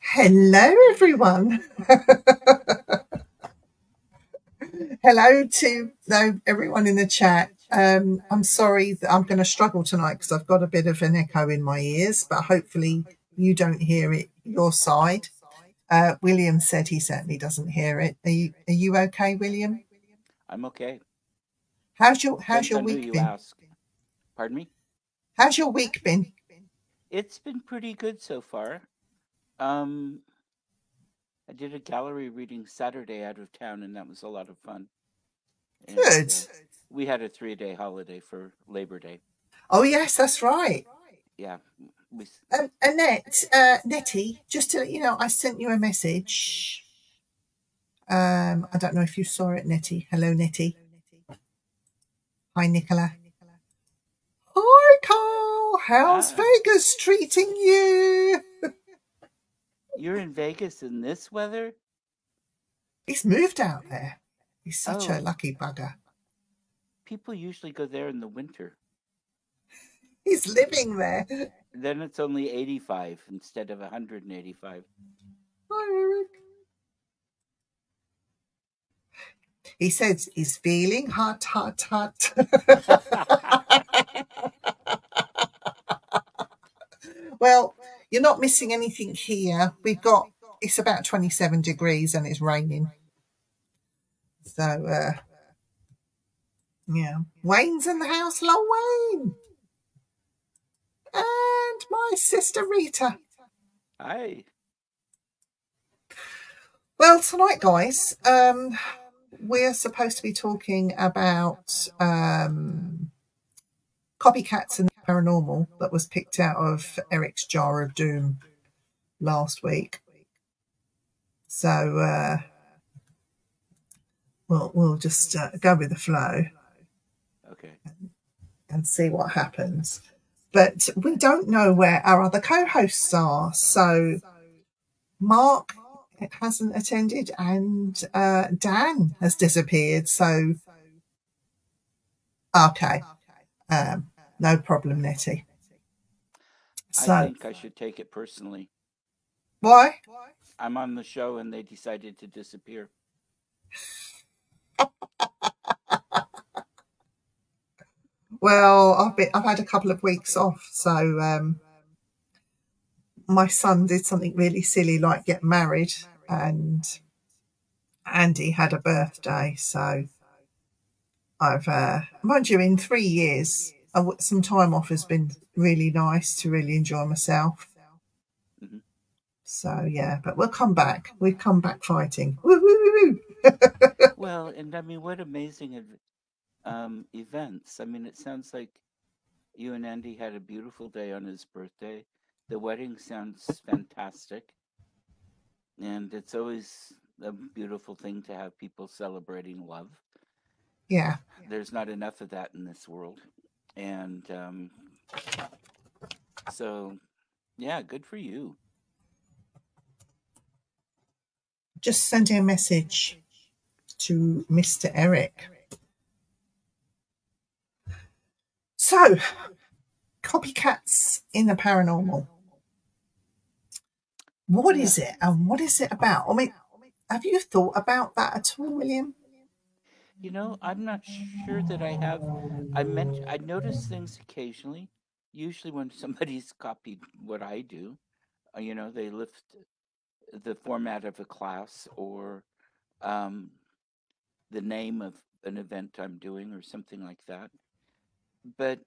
Hello, everyone. Hello to everyone in the chat. I'm sorry that I'm going to struggle tonight because I've got a bit of an echo in my ears, but hopefully you don't hear it your side. William said he certainly doesn't hear it. Are you okay, William? I'm okay. How's your Depends on who week you been? ask. Pardon me? How's your week been? It's been pretty good so far. Um, I did a gallery reading Saturday out of town, and that was a lot of fun. And Good. we had a 3-day holiday for Labor Day. Oh yes, that's right. Yeah, we. Annette, Nettie, just to let you know, I sent you a message. I don't know if you saw it, Nettie. Hello, Nettie. Hi, Nicola. Hi, Carl. How's Ah, Vegas treating you? you're in Vegas in this weather? He's moved out there. He's such a Oh, lucky bugger. people usually go there in the winter. He's living there. Then it's only 85 instead of 185. Hi, Eric. He says he's feeling hot, hot, hot. Well, you're not missing anything here. It's about 27 degrees and it's raining. So, yeah. Wayne's in the house. Hello, Wayne. And my sister Rita. Hi. Well, tonight, guys, we're supposed to be talking about copycats and paranormal that was picked out of Eric's Jar of Doom last week. So we'll just go with the flow Okay. and see what happens. But we don't know where our other co-hosts are. So Mark hasn't attended and Dan has disappeared. So, okay, no problem, Nettie. I So, think I should take it personally. why? I'm on the show and they decided to disappear. Well, I've had a couple of weeks off, so my son did something really silly like get married, and Andy had a birthday. So I've, mind you, in 3 years, some time off has been really nice to really enjoy myself. Hmm. So yeah, but we'll come back. We've come back fighting. Woo, woo, woo, woo. Well, and I mean, what amazing events. I mean, it sounds like you and Andy had a beautiful day on his birthday. The wedding sounds fantastic. And it's always a beautiful thing to have people celebrating love. Yeah, There's not enough of that in this world. And so, yeah, good for you. just sending a message to Mr. Eric. So, copycats in the paranormal. What Yeah. is it and what is it about? I mean, have you thought about that at all, William? I'm not sure that I have. I notice things occasionally. Usually, when somebody's copied what I do, they lift the format of a class or um, the name of an event I'm doing or something like that. But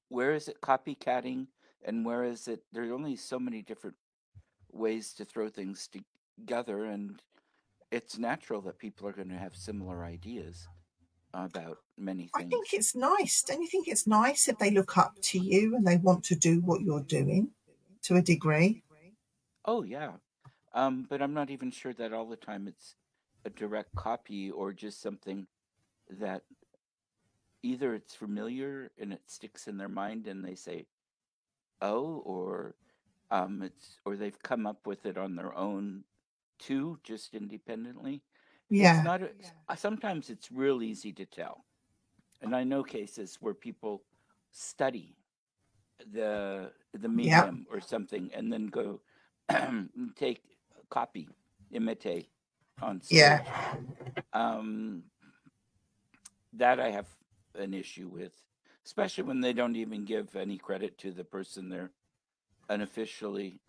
where is it copycatting and where is it? There are only so many different ways to throw things together, and it's natural that people are going to have similar ideas about many I think things. it's nice. Don't you think it's nice if they look up to you and they want to do what you're doing to a degree? Oh, yeah. But I'm not even sure that all the time it's a direct copy or just something that either it's familiar and it sticks in their mind and they say, oh, or or they've come up with it on their own too, just independently. It's Yeah, not, sometimes it's real easy to tell. And I know cases where people study the the Yeah. medium or something, and then go take copy, imitate on Yeah. stage. Um, that I have an issue with, especially when they don't even give any credit to the person they're unofficially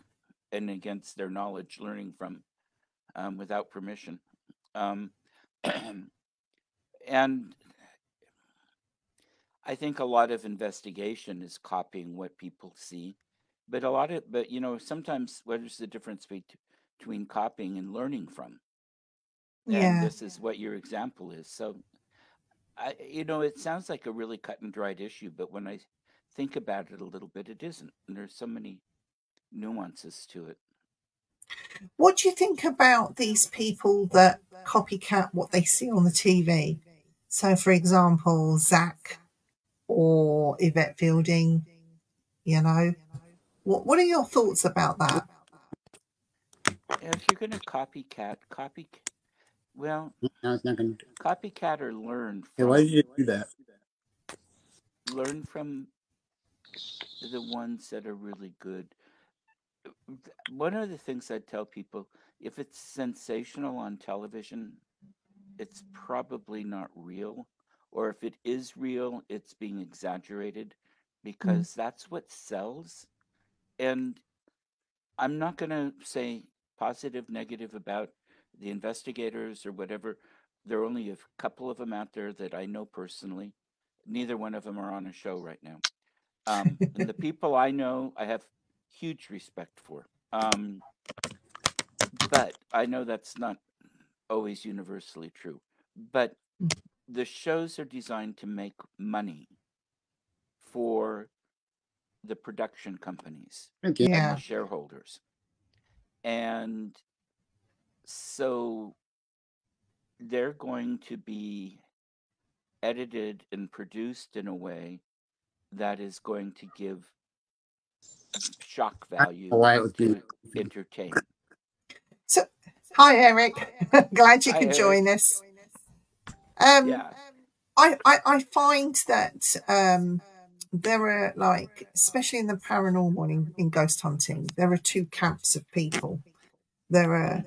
and against their knowledge learning from, without permission. Um, and I think a lot of investigation is copying what people see, but sometimes what is the difference between copying and learning from? And Yeah. this is what your example is. So, it sounds like a really cut and dried issue, but when I think about it a little bit, it isn't. And there's so many nuances to it. What do you think about these people that copycat what they see on the TV? So, for example, Zach or Yvette Fielding, you know, what are your thoughts about that? If you're going to well, No, it's not going to. copycat or Yeah, why did you do that? learn from the ones that are really good. One of the things I tell people, if it's sensational on television, it's probably not real. Or if it is real, it's being exaggerated Mm. because that's what sells. And I'm not going to say positive, negative about the investigators or whatever. There are only a couple of them out there that I know personally. Neither one of them are on a show right now. And the people I know, I have huge respect for. But I know that's not always universally true. But the shows are designed to make money for the production companies Okay. and the Yeah. shareholders. And so they're going to be edited and produced in a way that is going to give shock value Why it would be. to entertain. So, hi, Eric. Glad you Hi, could Eric. join us. Um, Yeah. I find that there are, like, especially in the paranormal, in ghost hunting, there are two camps of people. There are,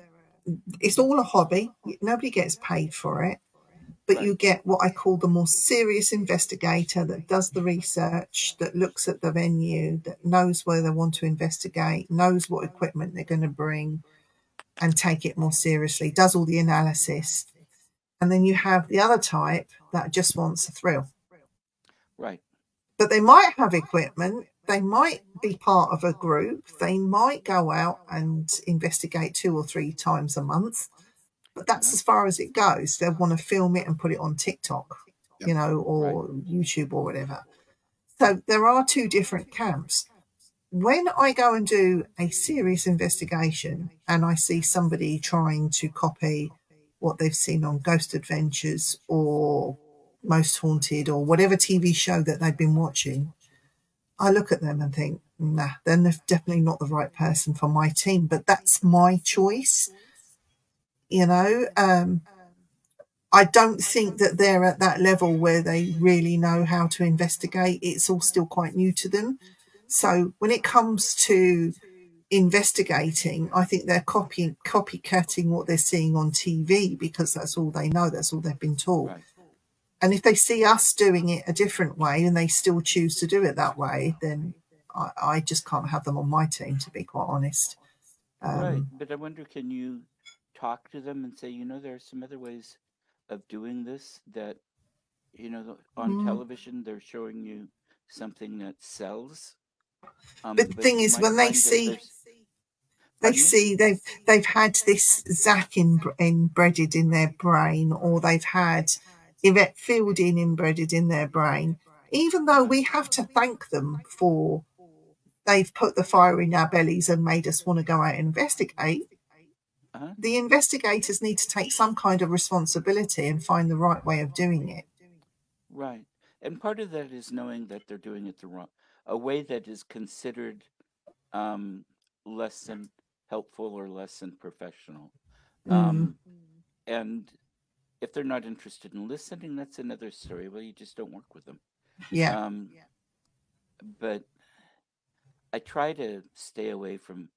it's all a hobby. Nobody gets paid for it. But Right. you get what I call the more serious investigator that does the research, that looks at the venue, that knows where they want to investigate, knows what equipment they're going to bring and take it more seriously, does all the analysis. And then you have the other type that just wants a thrill. Right. But they might have equipment, they might be part of a group, they might go out and investigate 2 or 3 times a month. But that's Yeah. as far as it goes. They want to film it and put it on TikTok, or YouTube or whatever. So there are two different camps. When I go and do a serious investigation and I see somebody trying to copy what they've seen on Ghost Adventures or Most Haunted or whatever TV show that they've been watching, I look at them and think, nah, they're definitely not the right person for my team. But that's my choice. I don't think that they're at that level where they really know how to investigate. It's all still quite new to them. So when it comes to investigating, I think they're copycatting what they're seeing on TV because that's all they know, that's all they've been taught. Right. And if they see us doing it a different way and they still choose to do it that way, then I just can't have them on my team, to be quite honest. Right. But I wonder, can you talk to them and say, there are some other ways of doing this that, on television, they're showing you something that sells. But the But thing you is, might when they find that see there's, pardon me? they've had this Zach embedded in their brain, or they've had Yvette Fielding embedded in their brain, even though we have to thank them for they've put the fire in our bellies and made us want to go out and investigate. Uh-huh. The investigators need to take some kind of responsibility and find the right way of doing it. Right. And part of that is knowing that they're doing it a way that is considered less than helpful or less than professional. Mm, And if they're not interested in listening, that's another story. Well, you just don't work with them. yeah. But I try to stay away from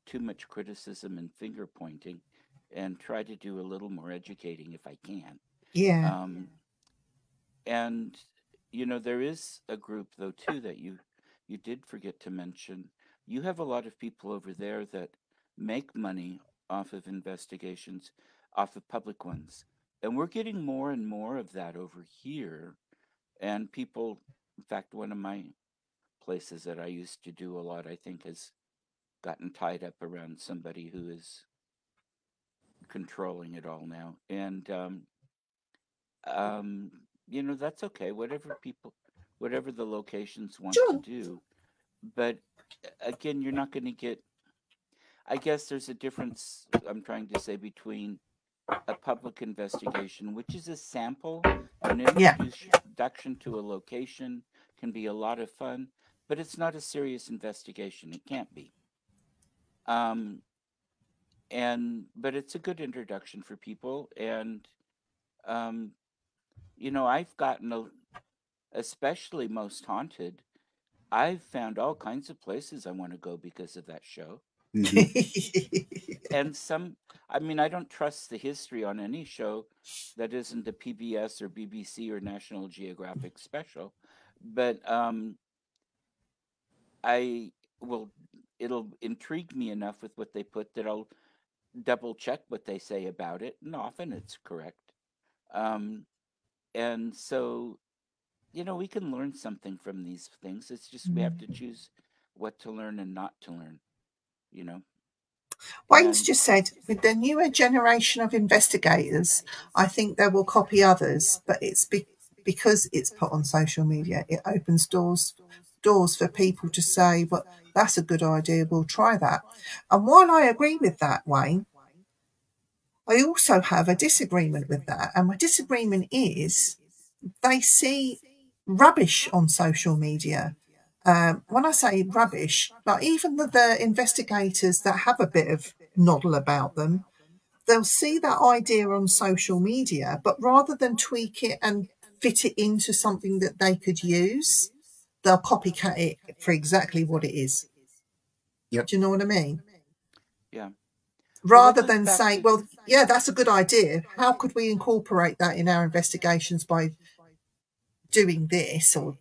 too much criticism and finger pointing, and try to do a little more educating if I can. Yeah. Um, and there is a group though too that you did forget to mention. You have a lot of people over there that make money off of investigations, off of public ones, and we're getting more and more of that over here. And people, in fact, one of my places that I used to do a lot, I think, has gotten tied up around somebody who is controlling it all now. And um, that's okay. Whatever the locations want to Sure. do. But again, you're not going to get. I guess there's a difference. I'm trying to say between a public investigation, which is a sample, an Yeah. introduction to a location, can be a lot of fun, but it's not a serious investigation. It can't be. Um, but it's a good introduction for people, and um, I've gotten especially Most Haunted. I've found all kinds of places I want to go because of that show. And I don't trust the history on any show that isn't a PBS or BBC or National Geographic special, but it'll intrigue me enough with what they put that I'll double check what they say about it, and often it's correct. And so, we can learn something from these things. It's just we have to choose what to learn and not to learn, Wayne's just said, with the newer generation of investigators, I think they will copy others, but it's because it's put on social media. It opens doors for people to say, well, that's a good idea, we'll try that. And while I agree with that, Wayne, I also have a disagreement with that. And my disagreement is they see rubbish on social media. When I say rubbish, like even the investigators that have a bit of noddle about them, they'll see that idea on social media, but rather than tweak it and fit it into something that they could use, they'll copycat it for exactly what it is. Yep. Do you know what I mean? Yeah. Rather than saying, well, yeah, that's a good idea. How could we incorporate that in our investigations by doing this? Or,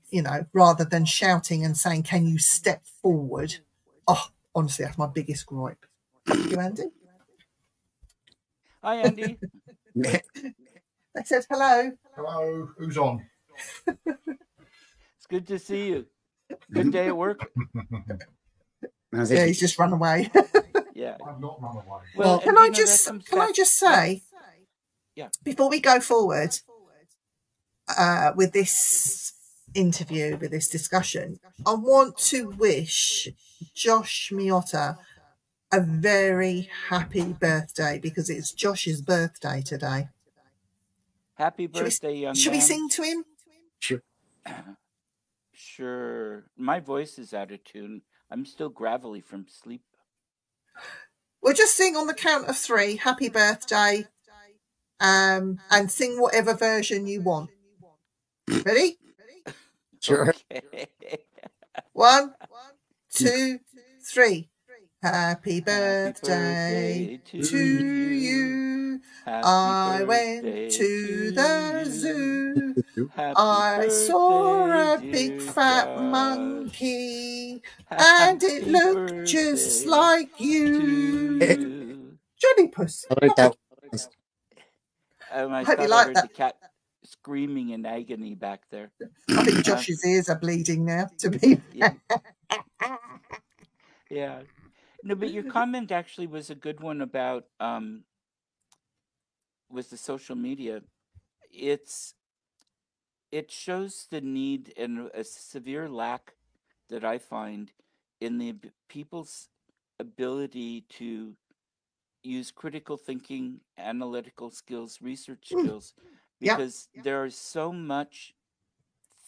rather than shouting and saying, can you step forward? Oh, honestly, that's my biggest gripe. Thank you, Andy. Hi, Andy. They said hello. Hello, who's on? It's good to see you. Good day at work. Yeah, he's just run away. Yeah. I've not run away. Well, can I just say, yeah, before we go forward with this interview, with this discussion, I want to wish Josh Miotta a very happy birthday, because it's Josh's birthday today. Happy birthday, young man. Should we sing to him? Sure. Sure. My voice is out of tune. I'm still gravelly from sleep. We'll just sing on the count of 3, happy birthday, and sing whatever version you want. Ready? Sure. Okay. 1, 2, 3. Happy birthday to you. I went to the zoo. I saw a big fat monkey, and it looked just like you. Johnny Puss. I hope you like that. The cat screaming in agony back there. I think Josh's ears are bleeding now, to be fair. Yeah. No, but your comment actually was a good one about with the social media. It shows the need and a severe lack that I find in the people's ability to use critical thinking, analytical skills, research skills, because there is so much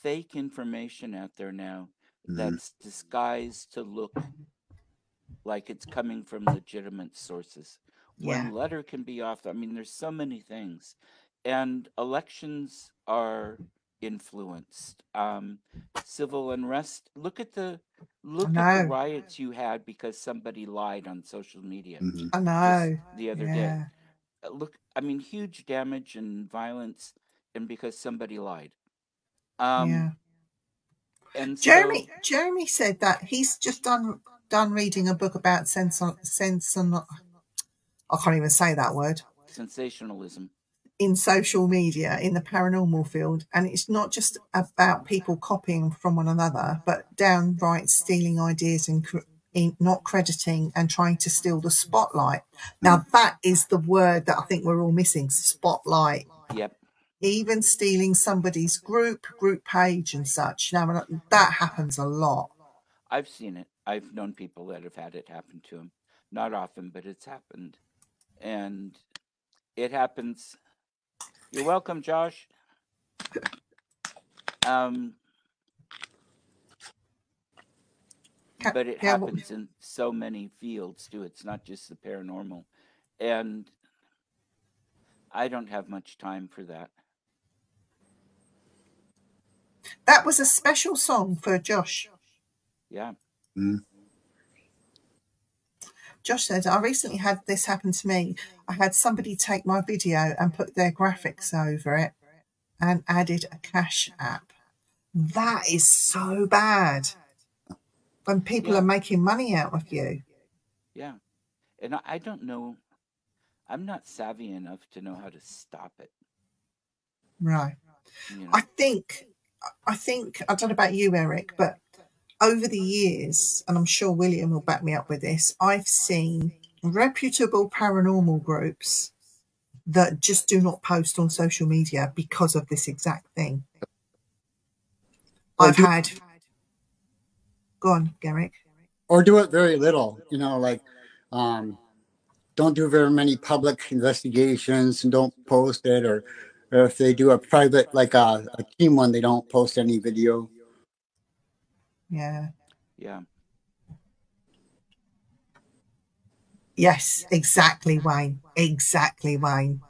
fake information out there now that's disguised to look like it's coming from legitimate sources. One letter can be off. I mean, there's so many things. And elections are influenced. Civil unrest. Look at the know. riots you had because somebody lied on social media Mhm. I just know. the other day. Yeah. Look, I mean, huge damage and violence, and because somebody lied. Yeah. And so Jeremy said that he's just done reading a book about I can't even say that word, sensationalism. in social media in the paranormal field, and it's not just about people copying from one another, but downright stealing ideas and not crediting and trying to steal the spotlight. Now that is the word that I think we're all missing: spotlight. Yep. Even stealing somebody's group page and such. Now that happens a lot. I've seen it. I've known people that have had it happen to them. Not often, but it's happened. And it happens. You're welcome, Josh. But it happens in so many fields too. It's not just the paranormal. And I don't have much time for that. That was a special song for Josh. Yeah. Mhm. Josh said, I recently had this happen to me. I had somebody take my video and put their graphics over it and added a Cash App. That is so bad when people are making money out of you. Yeah. And I don't know. I'm not savvy enough to know how to stop it. Right. You know? I think, I don't know about you, Eric, but over the years, and I'm sure William will back me up with this, I've seen reputable paranormal groups that just do not post on social media because of this exact thing. I've had... Go on, Garrick. Or do it very little, you know, like don't do very many public investigations and don't post it, or if they do a private, like a team one, they don't post any video. Yeah. Yeah. Yes, exactly, Wayne. Exactly, Wayne.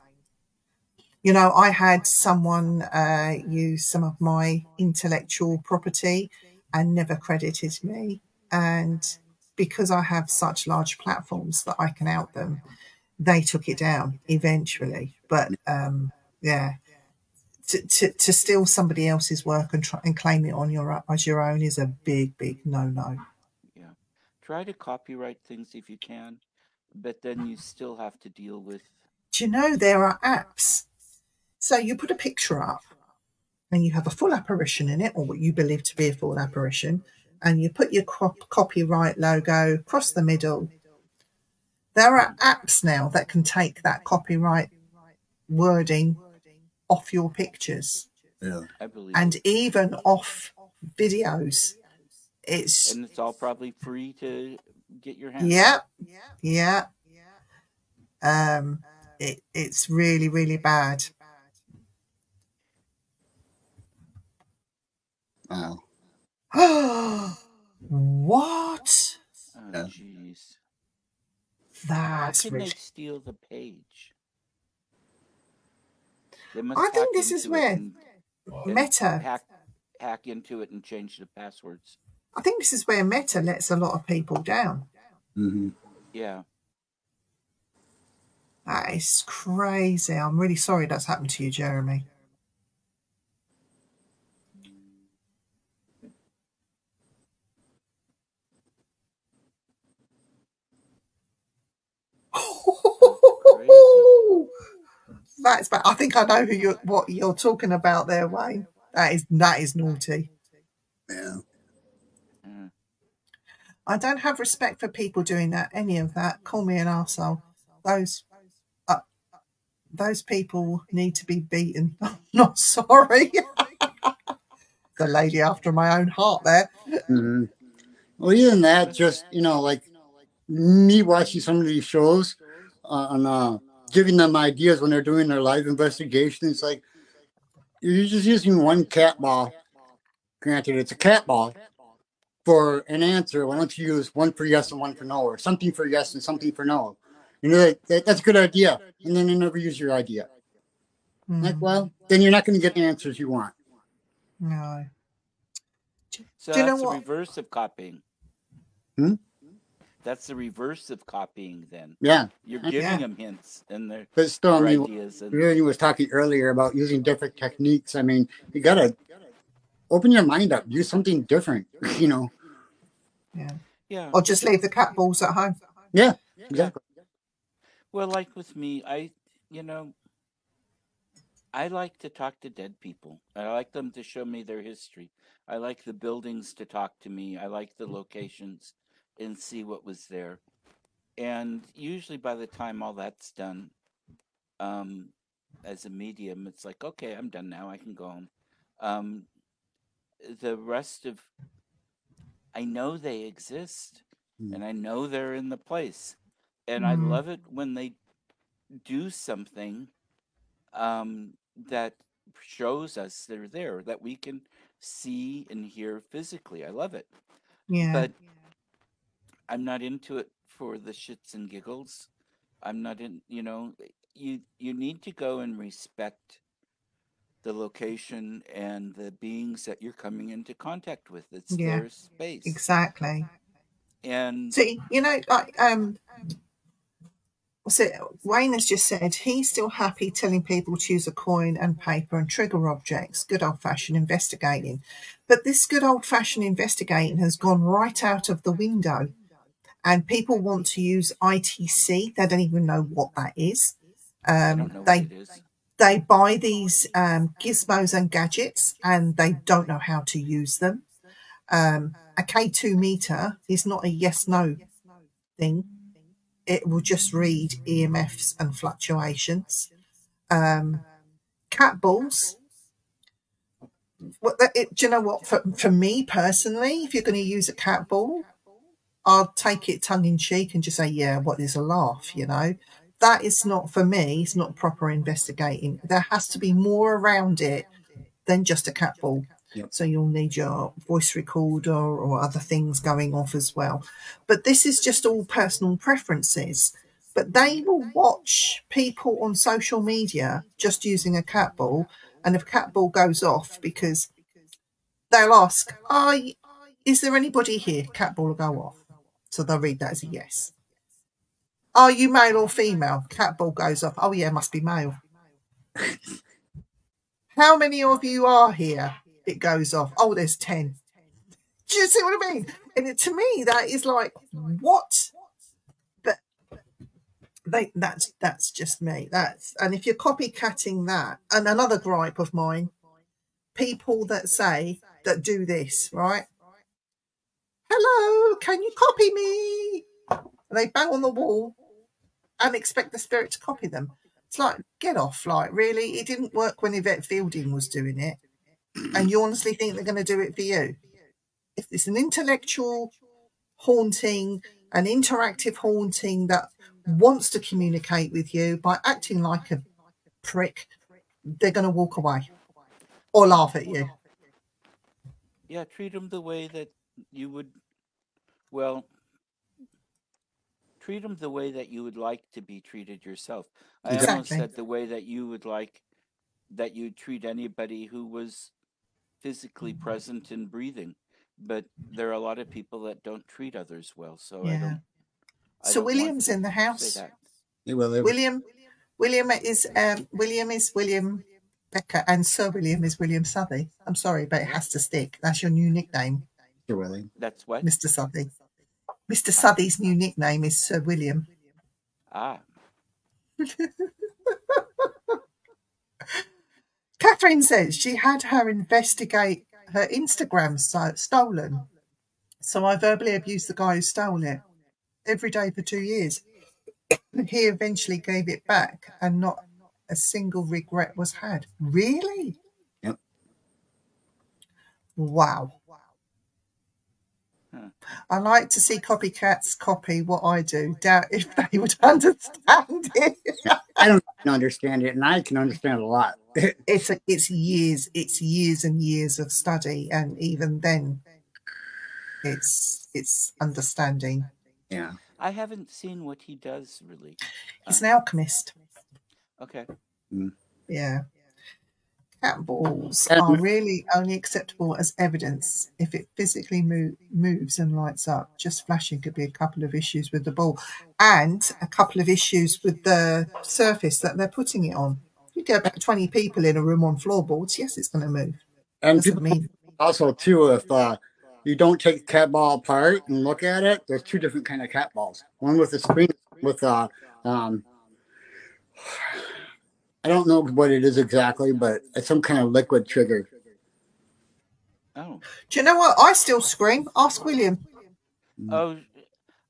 You know, I had someone use some of my intellectual property and never credited me. And because I have such large platforms that I can out them, they took it down eventually. But yeah, to steal somebody else's work and try and claim it on as your own is a big, big no-no. Yeah. Try to copyright things if you can, but then you still have to deal with... Do you know there are apps? So you put a picture up and you have a full apparition in it, or what you believe to be a full apparition, and you put your copyright logo across the middle. There are apps now that can take that copyright wording off your pictures. Yeah. I believe And it. even off videos. And it's all probably free to get your hands on. Yeah. It's really, really bad. Wow. What? Oh, Yeah. jeez. That's How can they rich. steal the page? They must I hack think this is into it where and Meta, hack into it and change the passwords. I think this is where Meta lets a lot of people down. Mm-hmm. Yeah. That is crazy. I'm really sorry that's happened to you, Jeremy. That's bad. I think I know what you're talking about there, Wayne. That is naughty. Yeah. I don't have respect for people doing that. Any of that. Call me an arsehole. Those people need to be beaten. I'm not sorry. The lady after my own heart there. Mm-hmm. Well, even that, just, you know, like me watching some of these shows on giving them ideas when they're doing their live investigations. Like, you're just using one cat ball. Granted, it's a cat ball for an answer. Why don't you use one for yes and one for no, or something for yes and something for no? You know, that's a good idea. And then they never use your idea. Like, well, then you're not going to get the answers you want. No. So Do you know that's the what? reverse of copying. Hmm? That's the reverse of copying. Then Yeah. you're And- giving Yeah. them hints and their But still, I mean, ideas, and really was talking earlier about using different techniques. I mean, you gotta open your mind up, use something different, you know. Yeah. yeah, Or just leave the cat balls at home. Yeah, yeah. exactly. Well, like with me, you know, I like to talk to dead people. I like them to show me their history. I like the buildings to talk to me. I like the locations and see what was there. And usually by the time all that's done, um, as a medium, it's like, okay, I'm done now. I can go home. Um, the rest of, I know they exist and I know they're in the place. And I love it when they do something that shows us they're there, that we can see and hear physically. I love it. Yeah. But I'm not into it for the shits and giggles. I'm not in, you know, you need to go and respect the location and the beings that you're coming into contact with. It's Yeah. their space. Exactly. And See, you know, like what's it? Wayne has just said he's still happy telling people to use a coin and paper and trigger objects. Good old fashioned investigating. But this good old fashioned investigating has gone right out of the window. And people want to use ITC. They don't even know what that is. I don't know what it is. They buy these gizmos and gadgets and they don't know how to use them. A K2 meter is not a yes-no thing. It will just read EMFs and fluctuations. Cat balls. Do you know what? For me personally, if you're going to use a cat ball, I'll take it tongue in cheek and just say, yeah, what is a laugh, you know? That is not, for me, it's not proper investigating. There has to be more around it than just a cat ball. Yep. So you'll need your voice recorder or other things going off as well. But this is just all personal preferences. But they will watch people on social media just using a cat ball. And if a cat ball goes off, because they'll ask, is there anybody here? Cat ball will go off. So they'll read that as a yes. Are you male or female? Cat ball goes off. Oh, yeah, must be male. How many of you are here? It goes off. Oh, there's 10. Do you see what I mean? And to me, that is like, what? But that's just me. And if you're copycatting that, and another gripe of mine, people that do this, right? Hello, can you copy me? And they bang on the wall and expect the spirit to copy them. It's like, get off, like, really? It didn't work when Yvette Fielding was doing it. And you honestly think they're going to do it for you? If it's an intellectual haunting, an interactive haunting that wants to communicate with you by acting like a prick, they're going to walk away or laugh at you. Yeah, treat them the way that you would, well, treat them the way that you would like to be treated yourself. I almost Exactly. said the way that you would like that you'd treat anybody who was physically present and breathing. But there are a lot of people that don't treat others well, so Yeah. I So don't William's want in the to house. say that. Yeah, well, William is William Becker, and Sir William is William Southey. I'm sorry, but it has to stick. That's your new nickname, Sir Willie. That's what? Mr. Southey. Mr. Southey's new nickname is Sir William. Ah, Catherine says she had her investigate her Instagram stolen. So I verbally abused the guy who stole it every day for 2 years. He eventually gave it back and not a single regret was had. Really? Yep. Wow. Huh. I like to see copycats copy what I do. Doubt if they would understand it. I don't understand it, and I can understand a lot. It's years and years of study, and even then, it's understanding. Yeah. I haven't seen what he does really. He's an alchemist. Okay. Yeah. cat balls And- are really only acceptable as evidence if it physically moves and lights up. Just flashing could be a couple of issues with the ball and a couple of issues with the surface that they're putting it on. You get about 20 people in a room on floorboards, yes, it's going to move. And Doesn't people mean also too, if you don't take the cat ball apart and look at it, there's two different kind of cat balls. One with a screen with I don't know what it is exactly, but it's some kind of liquid trigger. Oh. Do you know what? I still scream. Ask William. Oh,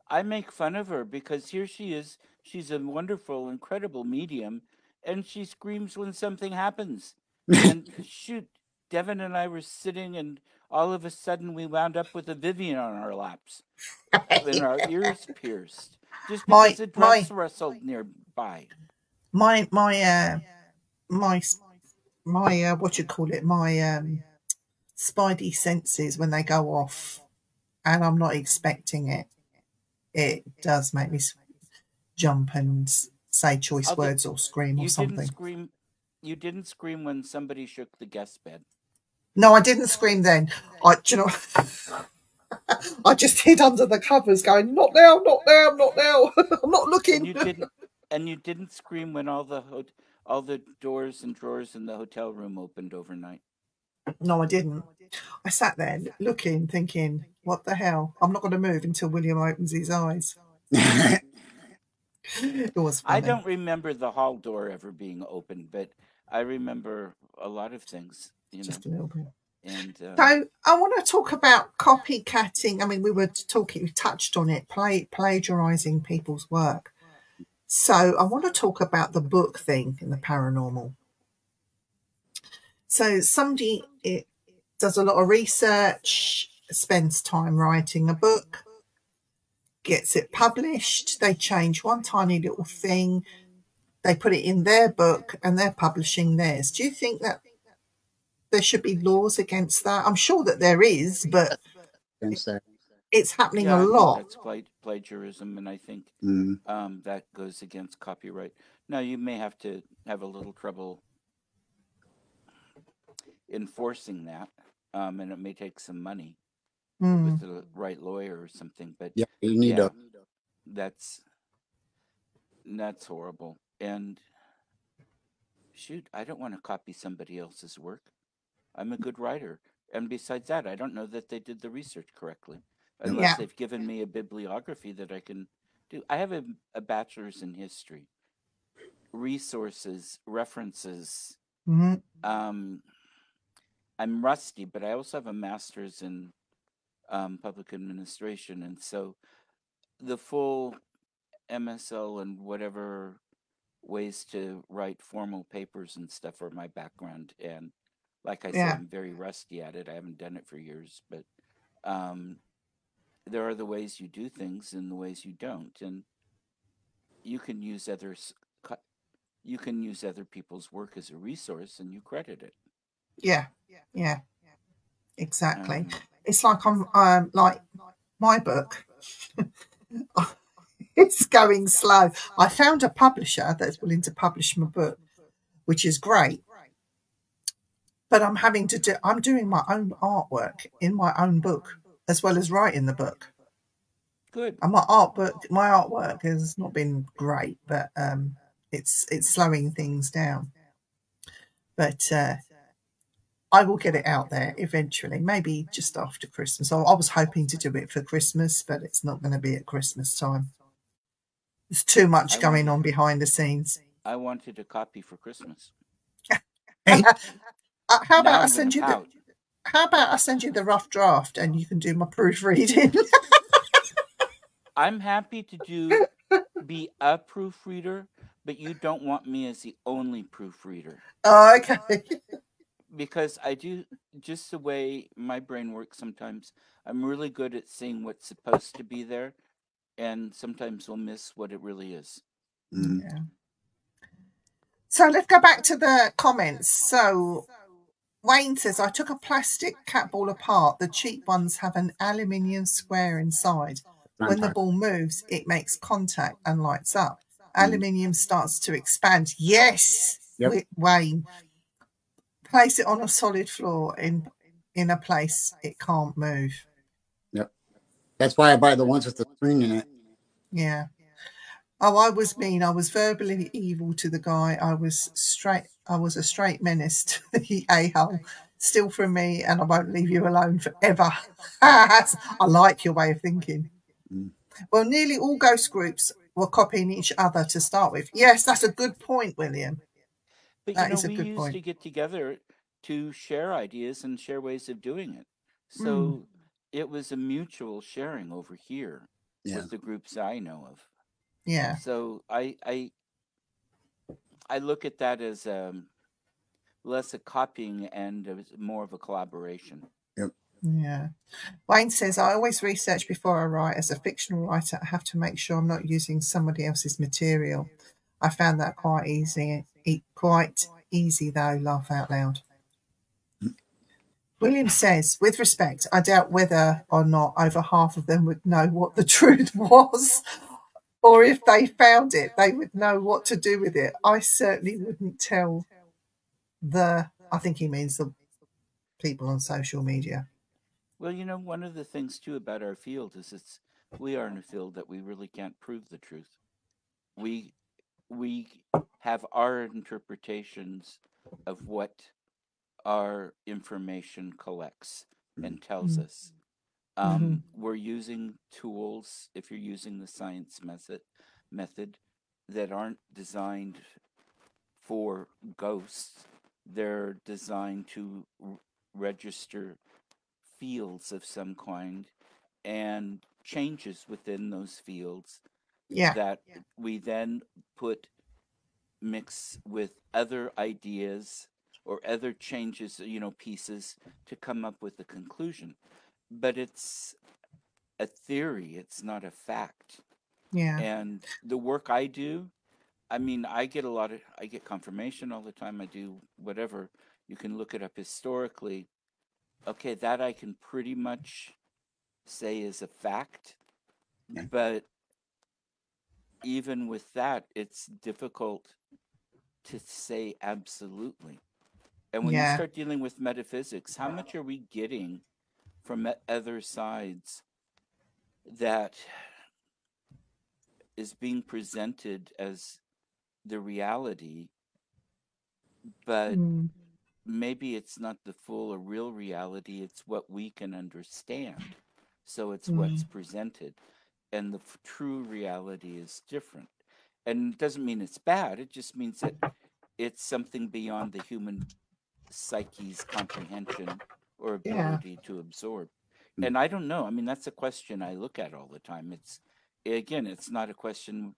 I make fun of her because here she is. She's a wonderful, incredible medium, and she screams when something happens. And shoot, Devin and I were sitting, and all of a sudden we wound up with a Vivian on our laps, and our ears pierced just My- because a dress rustled nearby. My what you call it? My spidey senses, when they go off, and I'm not expecting it, it does make me jump and say choice Although words or scream or You something. didn't scream. You didn't scream when somebody shook the guest bed. No, I didn't scream then. Do you know? I just hid under the covers, going, "Not now, not now, not now! I'm not looking." And you didn't scream when all the doors and drawers in the hotel room opened overnight. No, I didn't. I sat there looking, thinking, "What the hell? I'm not going to move until William opens his eyes." It was funny. I don't remember the hall door ever being opened, but I remember a lot of things. Just a little bit. And So I want to talk about copycatting. I mean, we touched on it, plagiarizing people's work. So I want to talk about the book thing in the paranormal. So somebody does a lot of research, spends time writing a book, gets it published. They change one tiny little thing. They put it in their book and they're publishing theirs. Do you think that there should be laws against that? I'm sure that there is, but it's happening a lot. That's plagiarism, and I think Mm. that goes against copyright. Now, you may have to have a little trouble enforcing that, and it may take some money with the right lawyer or something. But Yeah, you need to. That's horrible. And shoot, I don't want to copy somebody else's work. I'm a good writer. And besides that, I don't know that they did the research correctly. Unless they've given me a bibliography that I can do. I have a bachelor's in history. Resources, references. I'm rusty, but I also have a master's in public administration. And so the full MSL and whatever ways to write formal papers and stuff are my background. And like I said, I'm very rusty at it. I haven't done it for years, but there are the ways you do things and the ways you don't, and you can use other people's work as a resource, and you credit it. Yeah, exactly. It's like I'm like my book. It's going slow. I found a publisher that's willing to publish my book, which is great. But I'm doing my own artwork in my own book as well as writing the book. Good. And my artwork has not been great, but it's slowing things down. But I will get it out there eventually, maybe just after Christmas. I was hoping to do it for Christmas, but it's not going to be at Christmas time. There's too much going on behind the scenes. I wanted a copy for Christmas. How about I send you the rough draft and you can do my proofreading? I'm happy to be a proofreader, but you don't want me as the only proofreader. Oh, okay. Because I do, just the way my brain works sometimes, I'm really good at seeing what's supposed to be there, and sometimes we'll miss what it really is. Yeah. So let's go back to the comments. So Wayne says, I took a plastic cat ball apart. The cheap ones have an aluminium square inside. When the ball moves, it makes contact and lights up. Aluminium starts to expand. Yes, Wayne. place it on a solid floor in a place it can't move. Yep. That's why I buy the ones with the screen in it. Yeah. Oh, I was mean. I was verbally evil to the guy. I was a straight menace to the a-hole. Still from me, and I won't leave you alone forever. I like your way of thinking. Mm. Well, nearly all ghost groups were copying each other to start with. Yes, that's a good point, William. But That is a we good used point. to get together to share ideas and share ways of doing it. So it was a mutual sharing over here with the groups I know of. Yeah. So I look at that as less a copying and more of a collaboration. Yep. Yeah. Wayne says, I always research before I write. As a fictional writer, I have to make sure I'm not using somebody else's material. I found that quite easy. Quite easy, though, laugh out loud. William says, with respect, I doubt whether or not over half of them would know what the truth was, or if they found it, they would know what to do with it. I certainly wouldn't tell I think he means the people on social media. Well, one of the things too about our field is we are in a field that we really can't prove the truth. We have our interpretations of what our information collects and tells us. We're using tools, if you're using the science method that aren't designed for ghosts. They're designed to register fields of some kind and changes within those fields that we then mix with other ideas or other changes, pieces to come up with a conclusion. But it's a theory, it's not a fact. Yeah. And the work I do, I get confirmation all the time. I do whatever. You can look it up historically. Okay, that I can pretty much say is a fact. Yeah. But even with that, it's difficult to say absolutely. And when you start dealing with metaphysics, how much are we getting from other sides that is being presented as the reality, but maybe it's not the full or real reality, it's what we can understand. So it's what's presented. And the true reality is different. And it doesn't mean it's bad, it just means that it's something beyond the human psyche's comprehension or ability to absorb. And I don't know. I mean, that's a question I look at all the time. It's not a question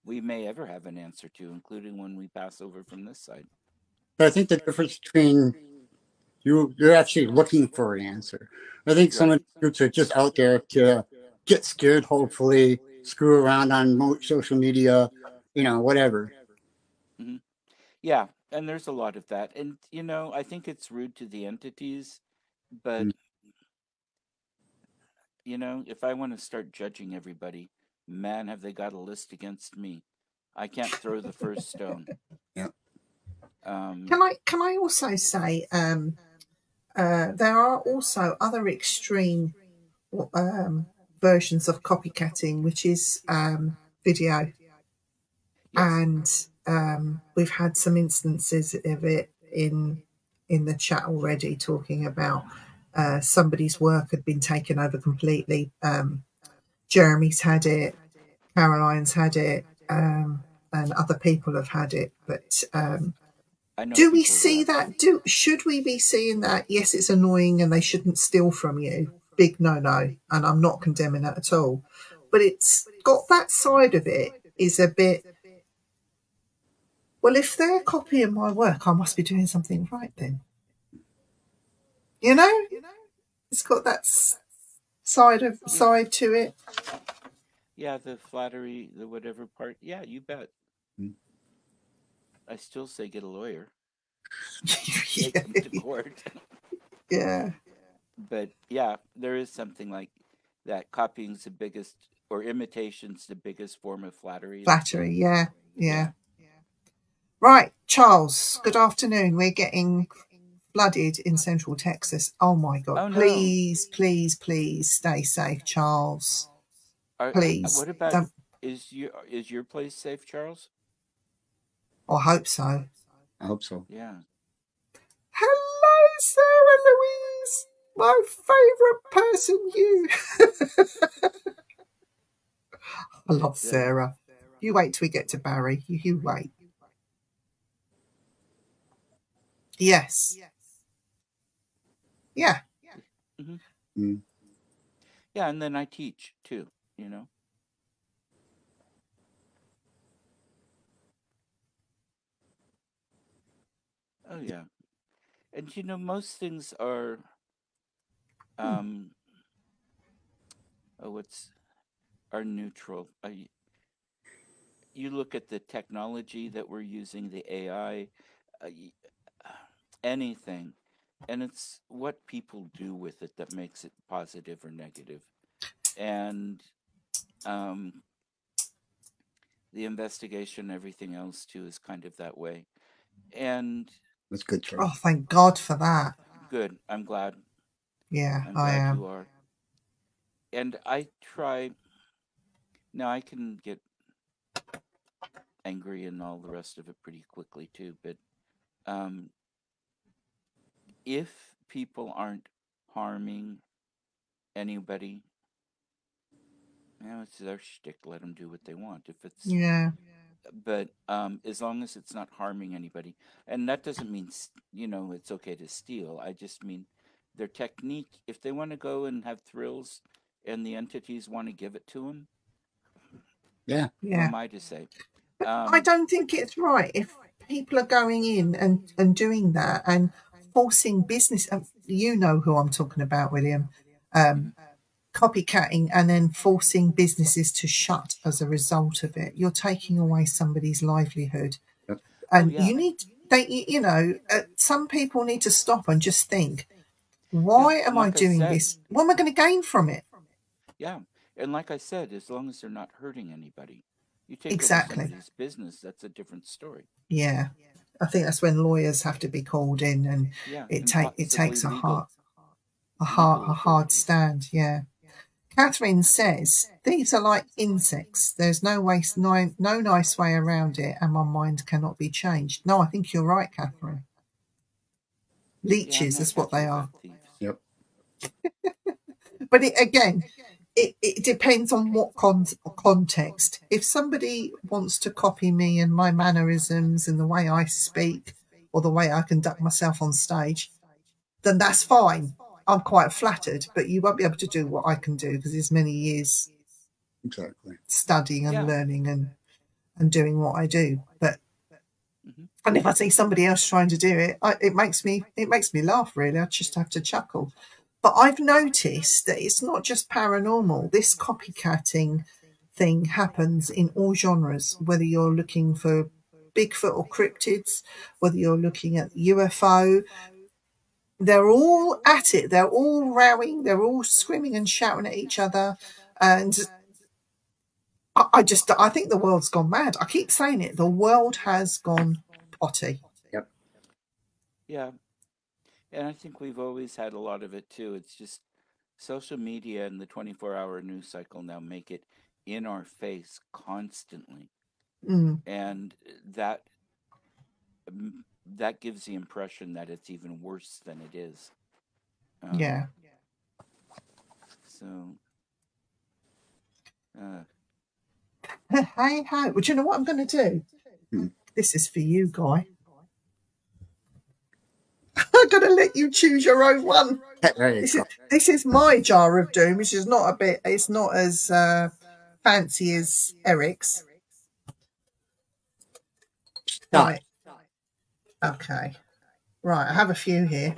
we may ever have an answer to, including when we pass over from this side. But I think the difference between you're actually looking for an answer. I think some of the groups are just out there to get scared, hopefully, screw around on social media, whatever. Yeah, and there's a lot of that. And, I think it's rude to the entities, but, if I want to start judging everybody, man, have they got a list against me. I can't throw the first stone. Yeah. Can I also say there are also other extreme versions of copycatting, which is video. Yes. And we've had some instances of it in the chat already, talking about somebody's work had been taken over completely. Jeremy's had it, Caroline's had it, and other people have had it. But do we see that? Should we be seeing that? Yes, it's annoying and they shouldn't steal from you. Big no-no. And I'm not condemning that at all. But it's got that side of it is a bit, well, if they're copying my work, I must be doing something right then. It's got that side to it. Yeah, the flattery, the whatever part. Yeah, you bet. I still say get a lawyer. Take them to court. Yeah. But yeah, there is something like that. Copying's the biggest, or imitation's the biggest form of flattery. Flattery, yeah. Right, Charles, good afternoon. We're getting flooded in Central Texas. Oh my God! Oh no. Please, please, please stay safe, Charles. Please. What about Don't, is your place safe, Charles? I hope so. I hope so. Yeah. Hello, Sarah Louise. My favourite person, you. I love Sarah. You wait till we get to Barry. You wait. Yes. Yeah. Mm-hmm. Mm. Yeah, and then I teach too, you know. Oh yeah. And you know, most things are are neutral. You look at the technology that we're using, the AI, anything, and it's what people do with it that makes it positive or negative. And the investigation, everything else too, is kind of that way. And That's good, Charles. Oh, thank God for that. good. I'm glad. Yeah, I'm I glad am. you are. And I try. Now I can get angry and all the rest of it pretty quickly too. But if people aren't harming anybody, it's their shtick. Let them do what they want. If it's Yeah. But as long as it's not harming anybody, and that doesn't mean it's okay to steal. I just mean their technique. If they want to go and have thrills, and the entities want to give it to them, Yeah. who am I to say? I don't think it's right if people are going in and doing that and forcing business. You know who I'm talking about, William. Copycatting and then forcing businesses to shut as a result of it. You're taking away somebody's livelihood. Yep. And you need, some people need to stop and just think, why am I doing this? What am I going to gain from it? Yeah. And like I said, as long as they're not hurting anybody, you take Exactly. over somebody's business, that's a different story. Yeah. I think that's when lawyers have to be called in, and it takes a hard stand. Yeah. Catherine says, these are like insects. There's no nice way around it, and my mind cannot be changed. No, I think you're right, Catherine. Leeches is what they are. Yep. But it depends on what context. If somebody wants to copy me and my mannerisms and the way I speak or the way I conduct myself on stage, then that's fine. I'm quite flattered, but you won't be able to do what I can do because there's many years studying and learning and doing what I do. But and if I see somebody else trying to do it, it makes me laugh, really. I just have to chuckle. But I've noticed that it's not just paranormal. This copycatting thing happens in all genres, whether you're looking for Bigfoot or cryptids, whether you're looking at UFO. They're all at it. They're all rowing. They're all screaming and shouting at each other. And I think the world's gone mad. I keep saying it. The world has gone potty. Yep. Yeah. And I think we've always had a lot of it too. It's just social media and the 24-hour news cycle now make it in our face constantly. And that gives the impression that it's even worse than it is. Yeah. So, hey, well, do you know what I'm going to do? This is for you, Guy. I'm going to let you choose your own one. This is my jar of doom, which is it's not as fancy as Eric's. Right. Okay. Right, I have a few here.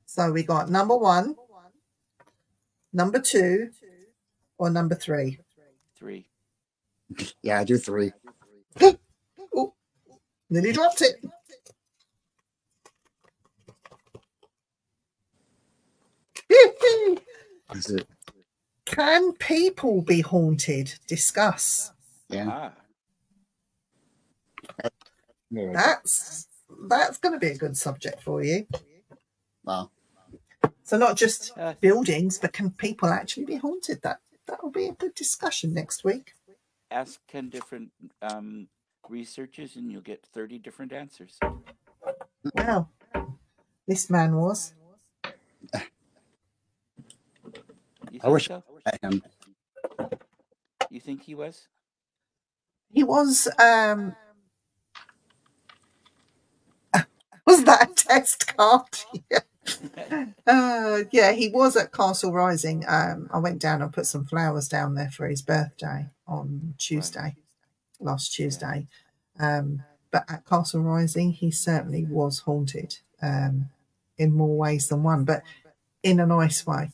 So we got number 1, number 2, or number 3? 3. Yeah, I do 3. Oh, nearly dropped it. That's it. Can people be haunted? Discuss. Yeah. That's that's going to be a good subject for you. Wow. So not just Uh, buildings, but can people actually be haunted? That will be a good discussion next week. ask 10 different researchers and you'll get 30 different answers. Wow, this man was. You I think wish so? I am. You think he was? He was. Was that a test card? Yeah, he was at Castle Rising. I went down and put some flowers down there for his birthday on Tuesday, last Tuesday. But at Castle Rising, he certainly was haunted in more ways than one, but in a nice way.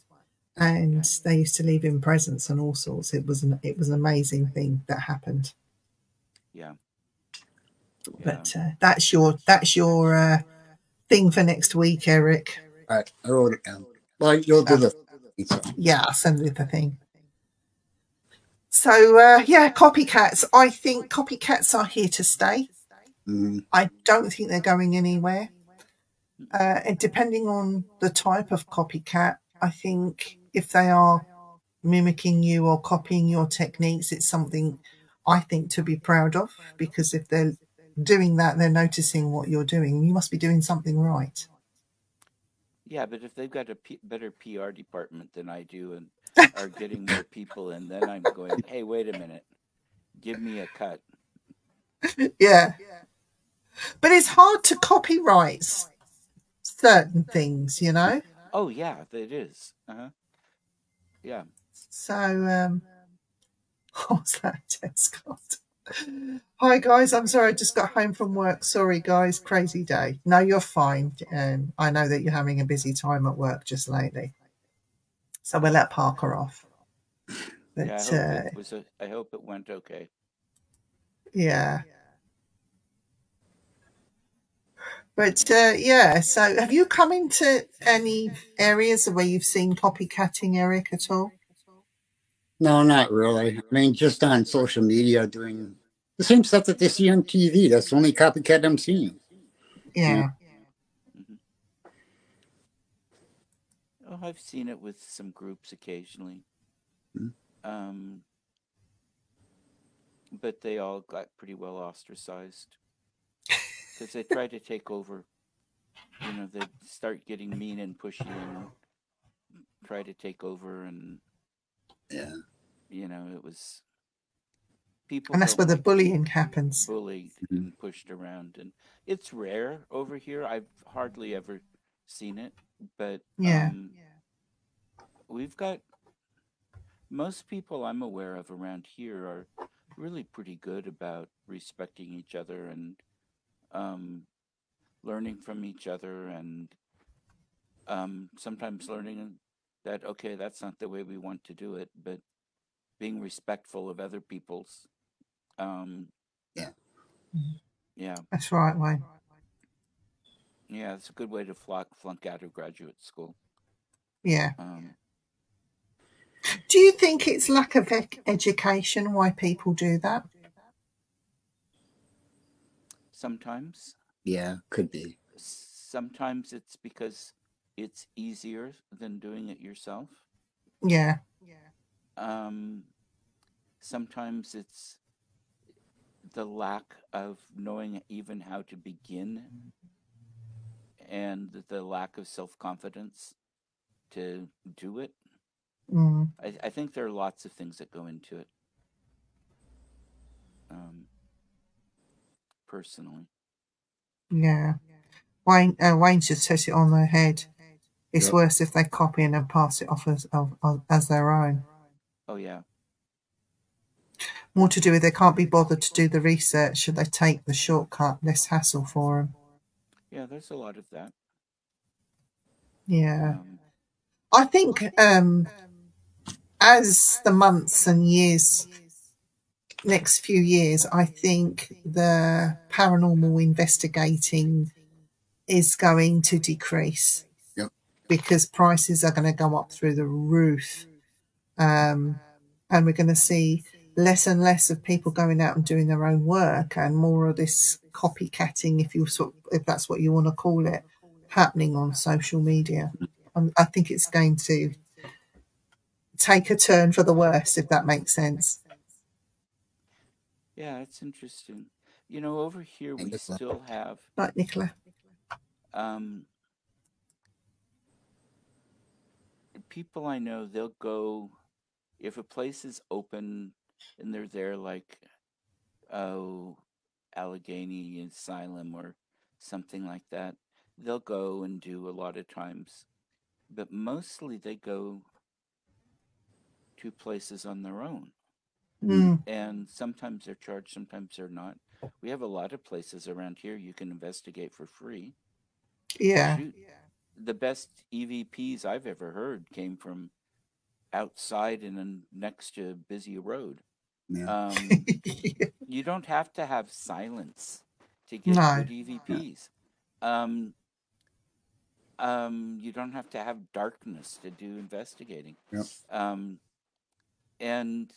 And they used to leave him presents and all sorts. It was an amazing thing that happened. Yeah. But that's your thing for next week, Eric. All right, I wrote it down. Well, you'll do the. Yeah, I'll send you the thing. So yeah, copycats. I think copycats are here to stay. I don't think they're going anywhere. And depending on the type of copycat, I think if they are mimicking you or copying your techniques, it's something I think to be proud of, because if they're doing that, they're noticing what you're doing. You must be doing something right. Yeah, but if they've got a better PR department than I do and are getting more people in, then I'm going, hey, wait a minute. Give me a cut. Yeah. But it's hard to copyright certain things, you know? Oh, yeah, it is. Yeah. So, what's that test card? Hi, guys. I'm sorry. I just got home from work. Sorry, guys. Crazy day. No, you're fine. I know that you're having a busy time at work just lately. So we'll let Parker off. But, yeah, I hope it went okay. Yeah. But yeah, so have you come into any areas where you've seen copycatting, Eric, at all? No, not really. I mean, just on social media doing the same stuff that they see on TV. That's the only copycat I'm seeing. Yeah. Mm-hmm. Oh, I've seen it with some groups occasionally. Mm-hmm. But they all got pretty well ostracized because they tried to take over. You know, they start getting mean and pushy and try to take over, and yeah, you know, it was people. And that's where the bullying happens. Bullied and pushed around, and it's rare over here. I've hardly ever seen it, but we've got most people I'm aware of around here are really pretty good about respecting each other and learning from each other, and sometimes learning that, okay, that's not the way we want to do it, but being respectful of other people's. Yeah. That's right, Wayne. Yeah, it's a good way to flunk out of graduate school. Yeah. Do you think it's lack of education why people do that? Sometimes. Yeah, could be. Sometimes it's because it's easier than doing it yourself. Yeah. Sometimes it's the lack of knowing even how to begin and the lack of self-confidence to do it. I think there are lots of things that go into it. Personally. Yeah. Wayne just says it on their head. It's worse if they copy and then pass it off as their own. Oh, yeah. More to do with they can't be bothered to do the research, should they take the shortcut, less hassle for them. Yeah, there's a lot of that. Yeah. I think as the months and years, next few years, I think the paranormal investigating is going to decrease. Yep. Because prices are going to go up through the roof. And we're going to see less and less of people going out and doing their own work, and more of this copycatting, if that's what you want to call it, happening on social media. I think it's going to take a turn for the worse, if that makes sense. Yeah, it's interesting. You know, over here we still have Right, Nicola. People I know, they'll go if a place is open and they're there, like Allegheny Asylum or something like that. They'll go and do a lot of times, but mostly they go to places on their own. And sometimes they're charged, sometimes they're not. We have a lot of places around here you can investigate for free. Yeah. Shoot. The best EVPs I've ever heard came from outside and next to a busy road. Yeah. You don't have to have silence to get good EVPs. You don't have to have darkness to do investigating. Yep. And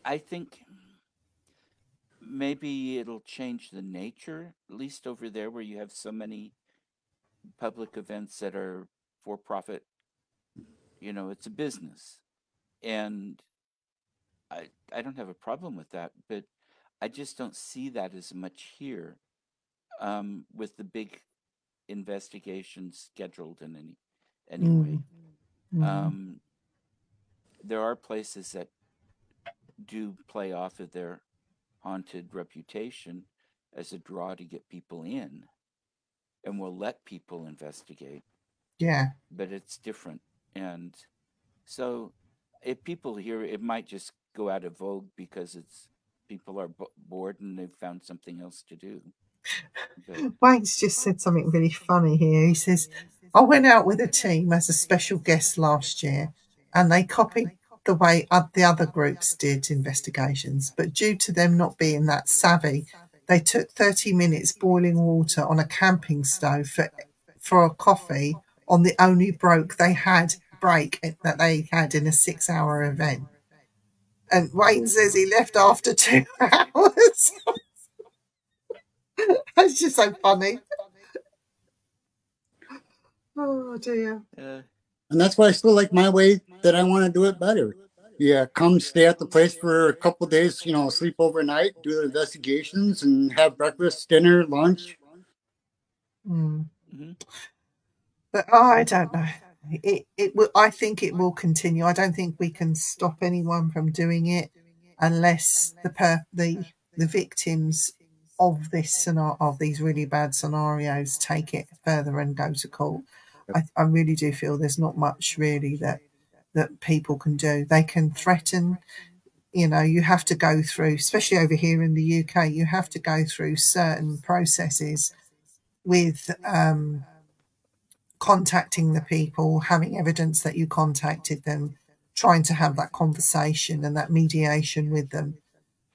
I think maybe it'll change the nature, at least over there where you have so many public events that are for profit. You know, it's a business. And I don't have a problem with that, but I just don't see that as much here with the big investigations scheduled in any way. There are places that do play off of their haunted reputation as a draw to get people in and will let people investigate. Yeah. But it's different. And so if people hear it might just go out of vogue because people are bored and they've found something else to do. Mike's just said something really funny here. He says, I went out with a team as a special guest last year and they copied the way the other groups did investigations, but due to them not being that savvy, they took 30 minutes boiling water on a camping stove for a coffee on the only break they had in a 6-hour event. And Wayne says he left after 2 hours. That's just so funny. Oh dear. And that's why I still like my way that I want to do it better. Yeah, come stay at the place for a couple of days, you know, sleep overnight, do the investigations and have breakfast, dinner, lunch. But I don't know. It will. I think it will continue. I don't think we can stop anyone from doing it unless the victims of these really bad scenarios take it further and go to court. I really do feel there's not much really that people can do. They can threaten. You know, you have to go through, especially over here in the UK, you have to go through certain processes with contacting the people, having evidence that you contacted them, trying to have that conversation and that mediation with them.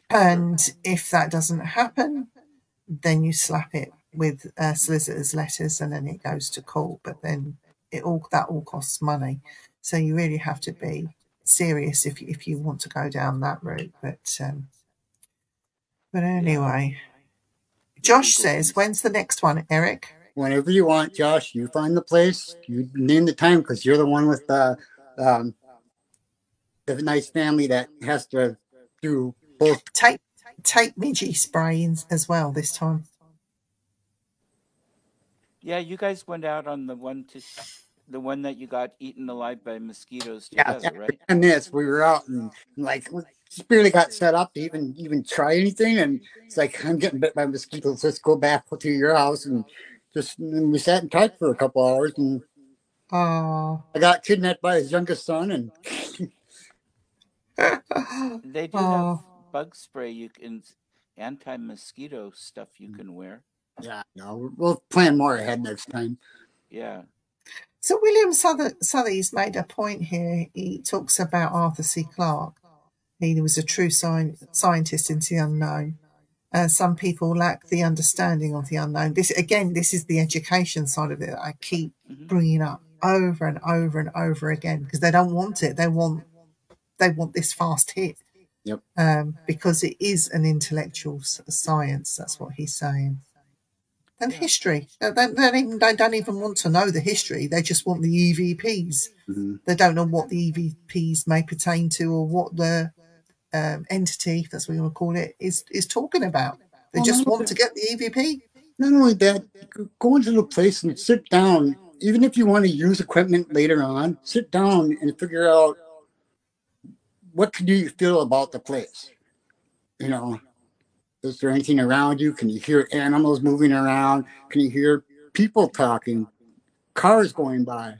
And if that doesn't happen, then you slap it with solicitors' letters and then it goes to court. But then that all costs money. So you really have to be serious if you want to go down that route. But anyway, Josh says, when's the next one, Eric? Whenever you want, Josh. You find the place. You name the time because you're the one with the nice family that has to do both. Take Midgie spray as well this time. Yeah, you guys went out on the one that you got eaten alive by mosquitoes together, right? 10 minutes we were out and like we just barely got set up to even try anything, and it's like, I'm getting bit by mosquitoes. Let's go back to your house and we sat and talked for a couple hours, and I got kidnapped by his youngest son, and they do have bug spray anti-mosquito stuff you can wear. Yeah, no, we'll plan more ahead next time. Yeah. So William Southey's made a point here. He talks about Arthur C. Clarke. He was a true scientist into the unknown. Some people lack the understanding of the unknown. This is the education side of it that I keep bringing up over and over and over again because they don't want it. They want this fast hit. Yep. Because it is an intellectual science. That's what he's saying. And Yeah. history. They don't even want to know the history. They just want the EVPs. Mm-hmm. They don't know what the EVPs may pertain to or what the entity, if that's what you want to call it, is talking about. They Well, just no, want to get the EVP. Not only that, go into the place and sit down. Even if you want to use equipment later on, sit down and figure out what do you feel about the place. You know, is there anything around you? Can you hear animals moving around? Can you hear people talking? Cars going by?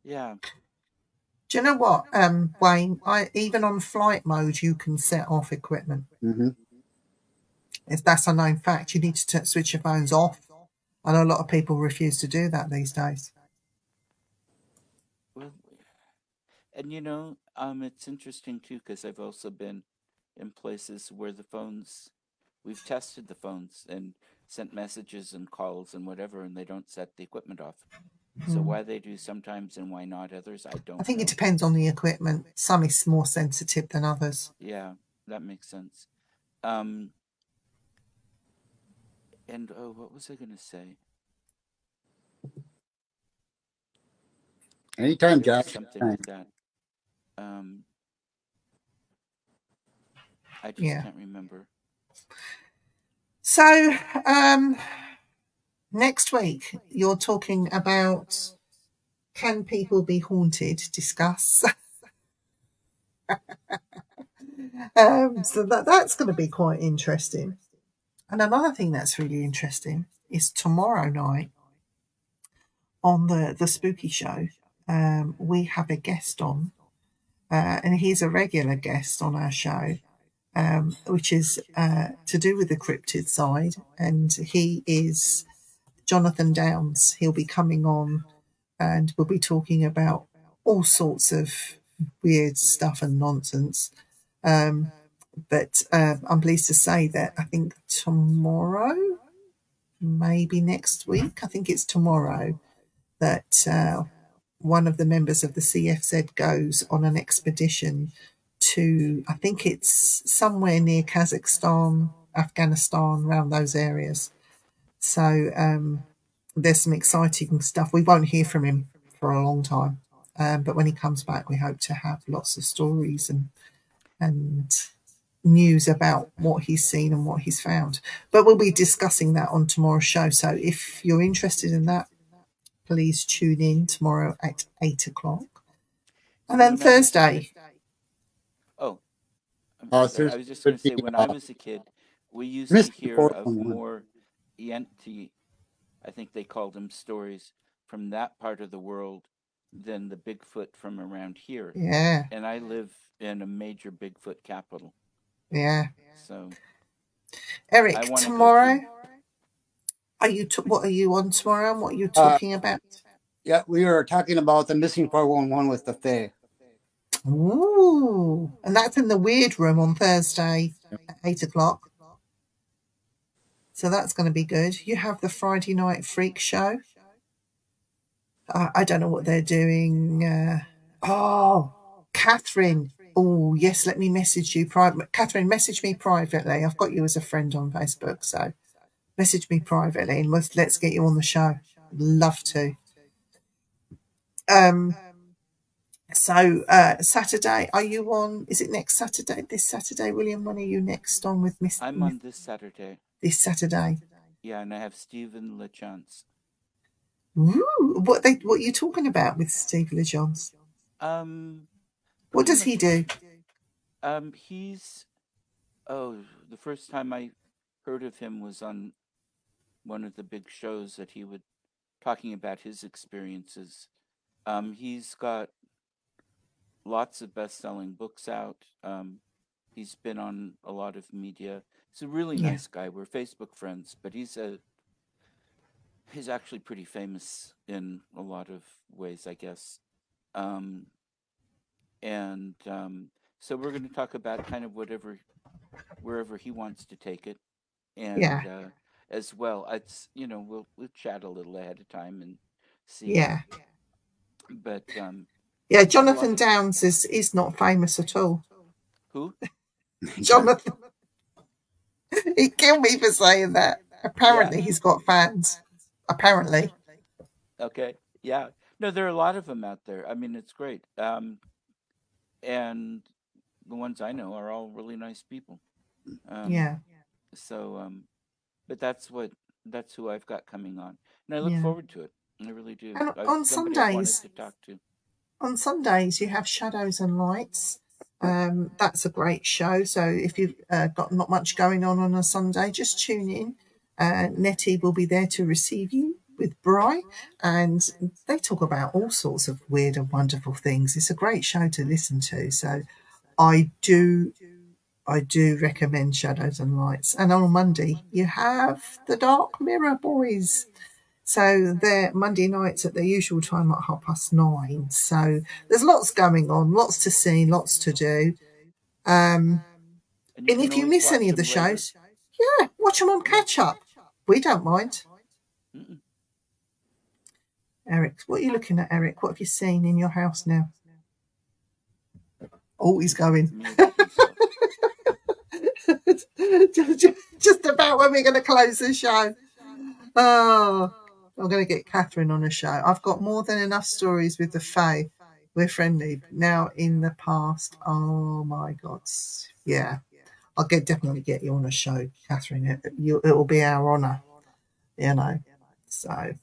Yeah. Do you know what, Wayne? Even on flight mode, you can set off equipment. Mm-hmm. If that's a known fact, you need to switch your phones off. I know a lot of people refuse to do that these days. Well, and it's interesting too, because I've also been in places where we've tested the phones and sent messages and calls and whatever, and they don't set the equipment off. So why they do sometimes and why not others, I don't know. I think it depends on the equipment. Some is more sensitive than others. Yeah, that makes sense. And what was I going to say? Anytime, There was Josh. something like that. I just can't remember. So, next week, you're talking about can people be haunted? Discuss. So that's going to be quite interesting. And another thing that's really interesting is tomorrow night on the Spooky Show, we have a guest on, and he's a regular guest on our show, which is to do with the cryptid side, and he is Jonathan Downs. He'll be coming on and we'll be talking about all sorts of weird stuff and nonsense. But I'm pleased to say that I think tomorrow, maybe next week, I think it's tomorrow, that one of the members of the CFZ goes on an expedition to, I think it's somewhere near Kazakhstan, Afghanistan, around those areas. So there's some exciting stuff. We won't hear from him for a long time, but when he comes back, we hope to have lots of stories and news about what he's seen and what he's found. But we'll be discussing that on tomorrow's show. So if you're interested in that, please tune in tomorrow at 8 o'clock. And then Thursday. I was just going to say, when I was a kid, we used to hear of more Yenti, I think they called them, stories from that part of the world than the Bigfoot from around here. Yeah. And I live in a major Bigfoot capital. Yeah. So, Eric, tomorrow, what are you on tomorrow and what are you talking about? Yeah, we were talking about the missing 411 with the Fae. Ooh, and that's in the Weird Room on Thursday at 8 o'clock. So that's going to be good. You have the Friday Night Freak Show. I don't know what they're doing. Catherine. Oh, yes, let me message you privately. Catherine, message me privately. I've got you as a friend on Facebook, so message me privately and let's get you on the show. Love to. So Saturday, are you on? Is it next Saturday? This Saturday, William? When are you next on with Miss? I'm on this Saturday. This Saturday. Yeah, and I have Stephen LeChance. Ooh, what are you talking about with Steve LeChance? What does he do? He's the first time I heard of him was on one of the big shows that he would talking about his experiences. He's got lots of best-selling books out. He's been on a lot of media. He's a really nice guy. We're Facebook friends, but he's actually pretty famous in a lot of ways, I guess. So we're going to talk about kind of wherever he wants to take it, and as well, it's we'll chat a little ahead of time and see. Yeah. But Yeah, Jonathan Downs is not famous at all. Who? Jonathan. He killed me for saying that. Apparently, he's got fans. Apparently. Okay. Yeah. No, there are a lot of them out there. I mean, it's great. And the ones I know are all really nice people. Yeah. So, but that's who I've got coming on, and I look forward to it. I really do. And on Sundays, to talk to. On Sundays, you have Shadows and Lights. That's a great show. So if you've got not much going on a Sunday, just tune in. Nettie will be there to receive you with Bri, and they talk about all sorts of weird and wonderful things. It's a great show to listen to. So I do recommend Shadows and Lights. And on Monday, you have the Dark Mirror Boys. So they're Monday nights at their usual time at 9:30. So there's lots going on, lots to see, lots to do. And if you miss any of the shows, yeah, watch them on catch up. We don't mind. Eric, what are you looking at, Eric? What have you seen in your house now? Oh, he's going. Just about when we're going to close the show. Oh, I'm going to get Catherine on a show. I've got more than enough stories with the Fae. We're friendly. Now, in the past, oh my God. Yeah. I'll definitely get you on a show, Catherine. It will be our honour, you know. So,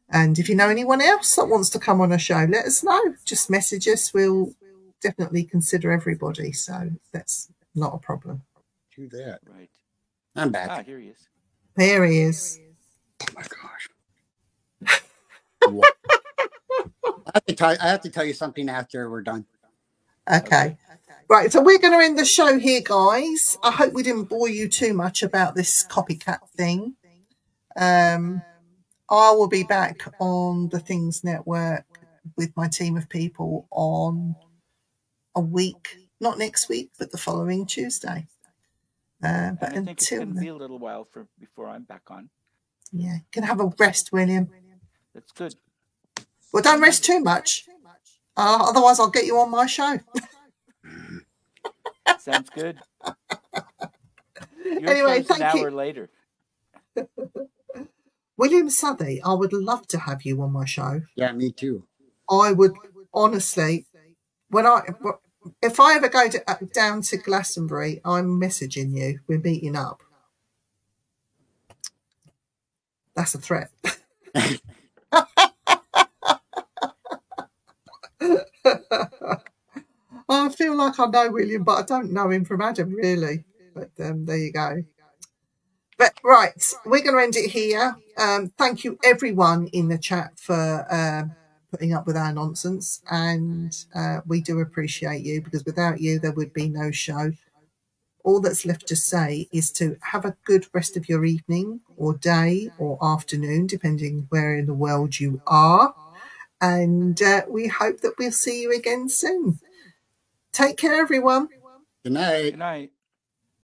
and if you know anyone else that wants to come on a show, let us know. Just message us. We'll definitely consider everybody. So that's not a problem. Do that. Right. I'm back. Ah, here he is. There he is. Oh my gosh. I have to tell you something after we're done. Okay. Right, so we're going to end the show here, guys. I hope we didn't bore you too much about this copycat thing. I will be back on the Things Network with my team of people on a week, not next week, but the following Tuesday. But I think it's until going to then, be a little while before I'm back on. yeah, can have a rest, William. That's good. Well, don't rest too much. Otherwise, I'll get you on my show. Sounds good. Your Anyway, show's an thank you. hour later. William Southey, I would love to have you on my show. Yeah, me too. I would honestly, if I ever go down to Glastonbury, I'm messaging you. We're meeting up. That's a threat. I feel like I know William, but I don't know him from Adam, really. But there you go. But right, we're going to end it here. Thank you, everyone in the chat, for putting up with our nonsense. And we do appreciate you, because without you, there would be no show. All that's left to say is to have a good rest of your evening or day or afternoon, depending where in the world you are. And we hope that we'll see you again soon. Take care, everyone. Good night. Good night.